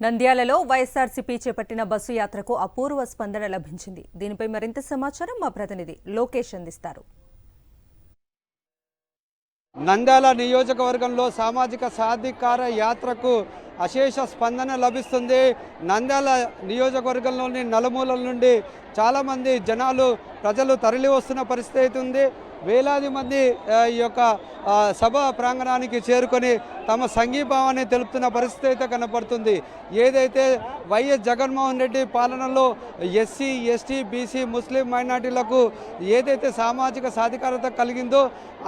నంద్యాలలో వైఎస్ఆర్సీపీ చేపట్టిన బస్సు యాత్రకు అపూర్వ స్పందన లభించింది. దీనిపై మరింత సమాచారం మా ప్రతినిధి లోకేష్ అందిస్తారు. నంద్యాల నియోజకవర్గంలో సామాజిక సాధికార యాత్రకు అశేష స్పందన లభిస్తుంది. నంద్యాల నియోజకవర్గంలోని నలుమూలల నుండి చాలామంది ప్రజలు తరలి వస్తున్న పరిస్థితి అయితే ఉంది. వేలాది మంది ఈ యొక్క సభ ప్రాంగణానికి చేరుకొని తమ సంఘీభావాన్ని తెలుపుతున్న పరిస్థితి అయితే కనపడుతుంది. ఏదైతే వైఎస్ జగన్మోహన్ రెడ్డి పాలనలో ఎస్సీ, ఎస్టీ, బీసీ, ముస్లిం మైనార్టీలకు ఏదైతే సామాజిక సాధికారత కలిగిందో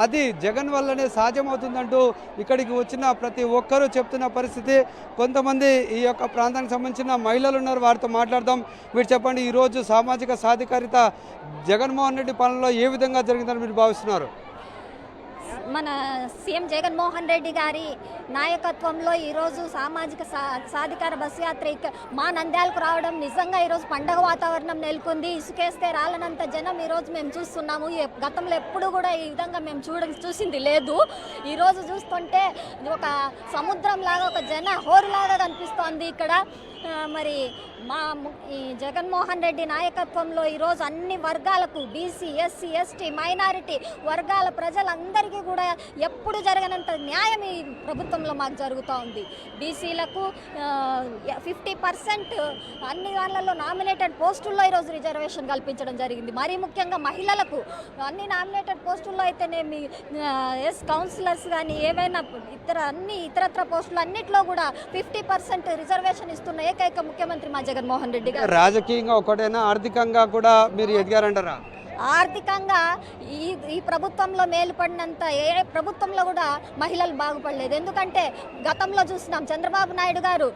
అది జగన్ వల్లనే సాధ్యమవుతుందంటూ ఇక్కడికి వచ్చిన ప్రతి ఒక్కరూ చెప్తున్న పరిస్థితి. కొంతమంది ఈ యొక్క ప్రాంతానికి సంబంధించిన మహిళలు ఉన్నారు, వారితో మాట్లాడదాం. మీరు చెప్పండి, ఈరోజు సామాజిక సాధికారిత జగన్మోహన్ రెడ్డి పాలనలో ఏ విధంగా జరిగిందని మీరు భావిస్తున్నారు? మన సీఎం జగన్మోహన్ రెడ్డి గారి నాయకత్వంలో ఈరోజు సామాజిక సాధికార బస్సు యాత్ర మా నంద్యాలకు రావడం నిజంగా ఈరోజు పండగ వాతావరణం నెలకొంది. ఇసుకేస్తే రాలనంత జనం ఈరోజు మేము చూస్తున్నాము. గతంలో ఎప్పుడు కూడా ఈ విధంగా మేము చూసింది లేదు. ఈరోజు చూస్తుంటే ఒక సముద్రం లాగా, ఒక జన హోరులాగా కనిపిస్తోంది ఇక్కడ. మరి ఈ జగన్మోహన్ రెడ్డి నాయకత్వంలో ఈరోజు అన్ని వర్గాలకు, బీసీ, ఎస్సీ, ఎస్టీ, మైనారిటీ వర్గాల ప్రజలందరికీ కూడా ఎప్పుడు జరగనంత న్యాయం ఈ ప్రభుత్వంలో మాకు జరుగుతూ ఉంది. బీసీలకు 50% అన్ని వాళ్ళల్లో నామినేటెడ్ పోస్టుల్లో ఈరోజు రిజర్వేషన్ కల్పించడం జరిగింది. మరీ ముఖ్యంగా మహిళలకు అన్ని నామినేటెడ్ పోస్టుల్లో అయితేనేమి, కౌన్సిలర్స్ కానీ ఏవైనా ఇతరత్ర పోస్టులు అన్నింటిలో కూడా 50% రిజర్వేషన్ ఇస్తున్న ఏకైక ముఖ్యమంత్రి మా జగన్మోహన్ రెడ్డి గారు. రాజకీయంగా ఒకటైనా ఆర్థికంగా కూడా మీరు ఎదిగారంటారా? ఆర్థికంగా ఈ ప్రభుత్వంలో మేలుపడినంత ఏ ప్రభుత్వంలో కూడా మహిళలు బాగుపడలేదు. ఎందుకంటే గతంలో చూసినాం, చంద్రబాబు నాయుడు గారు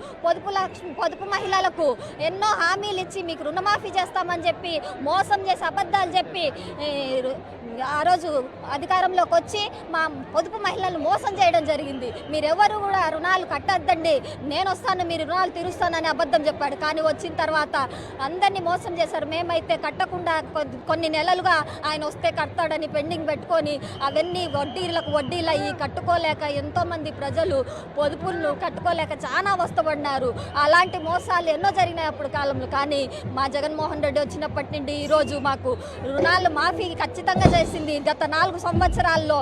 పొదుపు మహిళలకు ఎన్నో హామీలు ఇచ్చి మీకు రుణమాఫీ చేస్తామని చెప్పి మోసం చేసి అబద్ధాలు చెప్పి ఆ రోజు అధికారంలోకి వచ్చి మా పొదుపు మహిళలను మోసం చేయడం జరిగింది. మీరెవరు కూడా రుణాలు కట్టద్దండి, నేను వస్తాను, మీరు రుణాలు తీరుస్తానని అబద్ధం చెప్పాడు. కానీ వచ్చిన తర్వాత అందరినీ మోసం చేశారు. మేమైతే కట్టకుండా కొన్ని నెలలుగా ఆయన వస్తే కడతాడని పెండింగ్ పెట్టుకొని అవన్నీ వడ్డీలయ్యి కట్టుకోలేక ఎంతోమంది ప్రజలు పొదుపులను కట్టుకోలేక చాలా అవస్థపడినారు. అలాంటి మోసాలు ఎన్నో జరిగినాయి అప్పుడు కాలంలో. కానీ మా జగన్మోహన్ రెడ్డి వచ్చినప్పటి నుండి ఈరోజు మాకు రుణాలు మాఫీ ఖచ్చితంగా చేసింది. గత 4 సంవత్సరాల్లో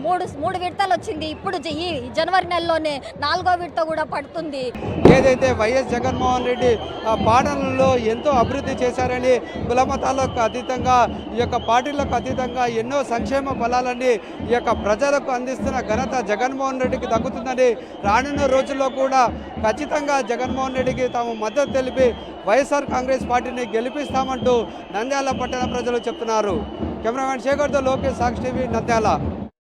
3 విడతలు వచ్చింది. ఇప్పుడు ఈ జనవరి నెలలోనే 4వ విడత కూడా పడుతుంది. ఏదైతే వైఎస్ జగన్మోహన్ రెడ్డి పాలనలో ఎంతో అభివృద్ధి చేశారని, కులమతాలకు అతీతంగా, ఈ యొక్క పార్టీలకు అతీతంగా ఎన్నో సంక్షేమ ఫలాలన్నీ ఈ యొక్క ప్రజలకు అందిస్తున్న ఘనత జగన్మోహన్ రెడ్డికి దక్కుతుందని, రానున్న రోజుల్లో కూడా ఖచ్చితంగా జగన్మోహన్ రెడ్డికి తాము మద్దతు తెలిపి వైఎస్ఆర్ కాంగ్రెస్ పార్టీని గెలిపిస్తామంటూ నంద్యాల పట్టణ ప్రజలు చెప్తున్నారు. కెమెరామెన్ శేఖర్తో లోకేష్, సాక్షి టీవీ, నంద్యాల.